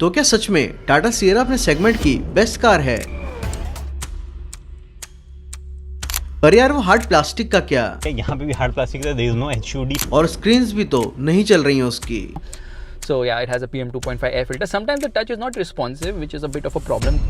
तो क्या सच में टाटा सियरा अपने सेगमेंट की बेस्ट कार है? पर यार वो हार्ड प्लास्टिक का क्या? यहाँ पे भी हार्ड प्लास्टिक है, there is no HUD और स्क्रीन्स भी तो नहीं चल रही हैं उसकी। So yeah, it has a PM2.5 air filter. Sometimes the touch is not responsive, which is a bit of a problem.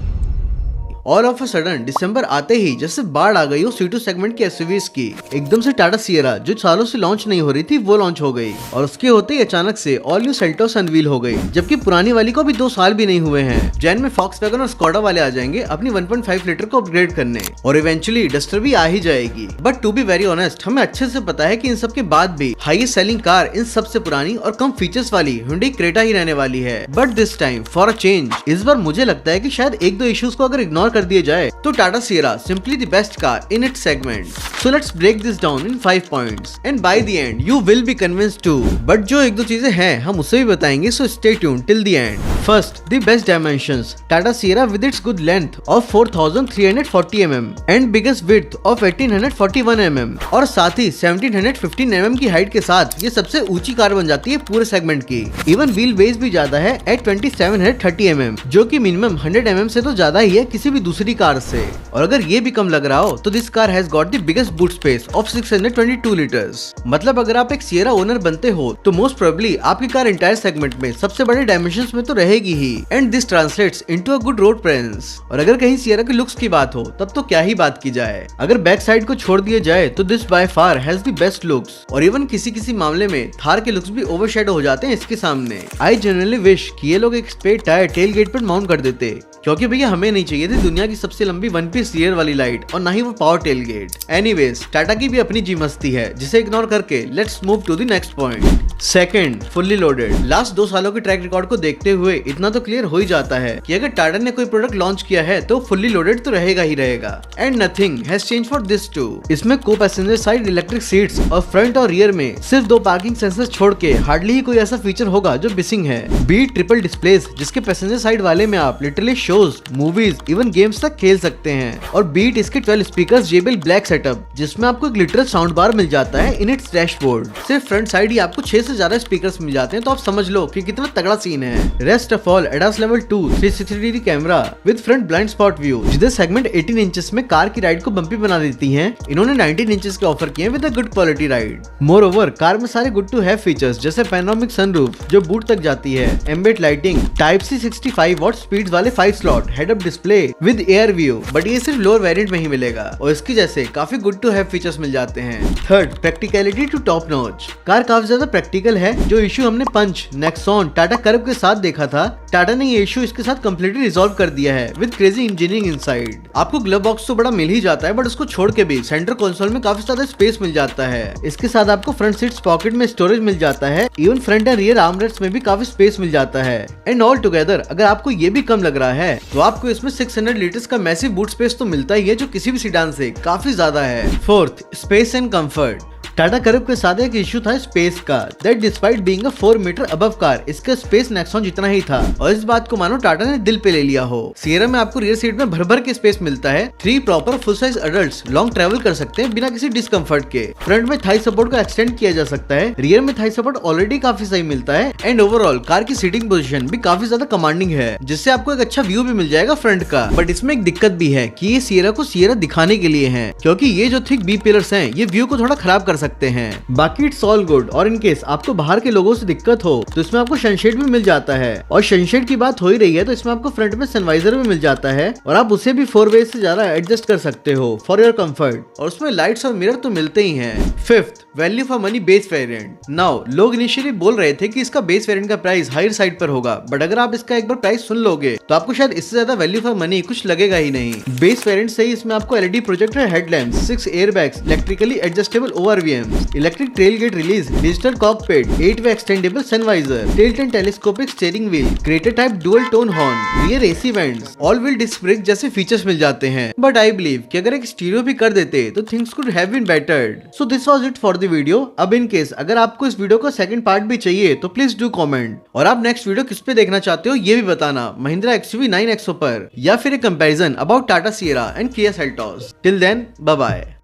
All of a sudden दिसंबर आते ही जैसे बाढ़ आ गई हो C2 सेगमेंट की एसयूवीज की, एकदम से टाटा सियरा जो सालों से लॉन्च नहीं हो रही थी वो लॉन्च हो गई और उसके होते ही अचानक से ऑल न्यू सेल्टोस अनवील हो गई, जबकि पुरानी वाली को भी 2 साल भी नहीं हुए हैं। जैन में फॉक्सवैगन और स्कोडा वाले आ जाएंगे अपनी 1.5 लीटर को अपग्रेड करने और इवेंचुअली डस्टर भी आ ही जाएगी। But to be very honest, हमें अच्छे से पता है कि इन सब के बाद भी हाईएस्ट सेलिंग कार इन सबसे पुरानी और कम फीचर्स वाली Hyundai क्रेटा ही रहने वाली है। But this time for a change इस बार मुझे लगता है कि शायद 1-2 इश्यूज को अगर इग्नोर कर दिए जाए तो Tata Sierra simply the best car in its segment. So let's break this down in 5 points and by the end you will be convinced too. But जो 1-2 चीजें हैं हम उसे भी बताएंगे, so stay tuned till the end. First, the best dimensions. Tata Sierra with its good length of 4340 mm and biggest width of 1841 mm और साथ ही 1715 mm की हाइट के साथ ये सबसे ऊंची कार बन जाती है पूरे सेगमेंट की। इवन व्हील बेस भी ज्यादा है at 2730 mm, जो कि मिनिमम 100 mm से तो ज्यादा ही है किसी भी दूसरी कार से। और अगर ये भी कम लग रहा हो तो this car has got the biggest boot space of 622 litres. मतलब अगर आप एक सियरा ओनर बनते हो तो मोस्ट प्रोबेबली आपकी कार एंटायर सेगमेंट में सबसे बड़े डायमेंशंस में तो रहेगी ही and this translates into a good road presence. और अगर कहीं सियरा के लुक्स की बात हो तब तो क्या ही बात की जाए। अगर बैक साइड को छोड़ दिया जाए तो this by far has the best looks और इवन किसी मामले में थार के लुक्स भी ओवरशैडो हो जाते हैं इसके सामने। आई जनरली विश कि ये लोग एक स्पेयर टायर टेल गेट पर माउंट कर देते, क्योंकि भैया हमें नहीं चाहिए थी दुनिया की सबसे लंबी 1 पीस रियर वाली लाइट और ना ही वो power tailgate. Anyways, Tata की भी अपनी जी मस्ती है जिसे इग्नोर करके let's move to the next point. Second, fully loaded. Last 2 सालों के ट्रैक रिकॉर्ड को देखते हुए इतना तो क्लियर हो ही जाता है कि अगर टाटा ने कोई प्रोडक्ट लॉन्च किया है तो फुल्ली लोडेड तो रहेगा ही रहेगा and nothing has change for this too. इसमें को पैसेंजर साइड इलेक्ट्रिक सीट्स और फ्रंट और रियर में सिर्फ 2 पार्किंग सेंसर छोड़ के हार्डली ही कोई ऐसा फीचर होगा जो मिसिंग है। बीट ट्रिपल डिस्प्लेस जिसके पैसेंजर साइड वाले में आप literally shows, movies, even games तक खेल सकते हैं और बीट इसके 12 स्पीकर्स JBL ब्लैक सेटअप जिसमें आपको एक लिटरल साउंड बार मिल जाता है इन इट्स डैशबोर्ड। सिर्फ फ्रंट साइड ही आपको 6 से ज्यादा स्पीकर्स मिल जाते हैं, तो आप समझ लो कि कितना तगड़ा सीन है। Rest of all ADAS level 2 360 degree camera with front blind spot view, जिधर सेगमेंट 18 इंचेस में कार की राइड को बम्पी बना देती है, इन्होंने 19 इंचेस के ऑफर किए with a good quality ride. More over car में सारे गुड टू हैव फीचर्स जैसे पैनोरामिक सनरूफ जो बूट तक जाती है, embed lighting, type C 65 what speed वाले 5 slot head up display with air view, but ये सिर्फ लोअर वेरिएंट में ही मिलेगा और इसकी जैसे काफी गुड टू हैव फीचर्स मिल जाते हैं। Third, practicality to top notch. Car काफी ज्यादा प्रैक्टिकल है। जो इशू हमने पंच, नेक्सॉन, टाटा कर्व के साथ देखा था, टाटा ने ये इशू इसके साथ कंप्लीटली रिजॉल्व कर दिया है विद क्रेजी इंजीनियरिंग इनसाइड। आपको ग्लव बॉक्स तो बड़ा मिल ही जाता है, बट उसको छोड़ के भी सेंटर कंसोल में काफी ज्यादा स्पेस मिल जाता है। इसके साथ आपको फ्रंट सीट्स पॉकेट में स्टोरेज मिल जाता है, even front end rear armrest में भी काफी स्पेस मिल जाता है। एंड ऑल टुगेदर अगर आपको ये भी कम लग रहा है तो आपको इसमें 600 लीटर्स का मैसिव बूट स्पेस तो मिलता ही है, जो किसी भी सीडान से काफी ज्यादा है। Fourth, space and comfort. Tata Curv के साथ एक इशू था स्पेस का, that despite being a 4 meter above car इसका स्पेस नेक्सॉन जितना ही था और इस बात को मानो टाटा ने दिल पे ले लिया हो। सियरा में आपको रियर सीट में भर के स्पेस मिलता है। 3 proper full size adults long travel कर सकते हैं बिना किसी डिस्कम्फर्ट के। फ्रंट में थाई सपोर्ट को एक्सटेंड किया जा सकता है, रियर में थाई सपोर्ट ऑलरेडी काफी सही मिलता है एंड ओवरऑल कार की सीटिंग पोजीशन भी काफी ज्यादा कमांडिंग है, जिससे आपको एक अच्छा व्यू भी मिल जाएगा फ्रंट का। बट इसमें एक दिक्कत भी है कि ये सियरा को सियरा दिखाने के लिए है, क्योंकि ये जो थिक बी पिलर्स हैं ये व्यू को थोड़ा खराब कर सकते हैं। बाकी इट्स ऑल गुड और इन केस आपको बाहर के लोगों से दिक्कत हो तो इसमें आपको सनशेड भी मिल जाता है और सनशेड की बात हो ही रही है तो इसमें आपको फ्रंट में सनवाइजर भी मिल जाता है और आप उसे भी 4 वे से ज्यादा एडजस्ट कर सकते हो फॉर योर कंफर्ट और उसमें लाइट्स और मिरर तो मिलते ही हैं। Fifth, value for money base variant. Now लोग इनिशियली बोल रहे थे कि इसका बेस वेरिएंट का प्राइस हायर साइड पर होगा, बट अगर आप इसका एक बार प्राइस सुन लोगे तो आपको शायद इससे ज्यादा वैल्यू फॉर मनी कुछ लगेगा ही नहीं। बेस वेरिएंट से ही इसमें आपको LED projector headlamps, 6 airbags, electrically adjustable ORVMs, electric tailgate release, digital cockpit, 8 way extendable sun visor, tilt and telescopic steering wheel, creator type dual tone horn, rear AC vents, all wheel disc brake जैसे features मिल जाते हैं। But I believe कि अगर एक stereo भी कर देते तो things could have been bettered. So this was it for the video. अब इन केस अगर आपको इस वीडियो का सेकंड पार्ट भी चाहिए तो प्लीज डू कमेंट और आप नेक्स्ट वीडियो किस पे देखना चाहते हो ये भी बताना, महिंद्रा XUV 9XO पर या फिर एक comparison about Tata Sierra and Kia Seltos. Till then bye bye.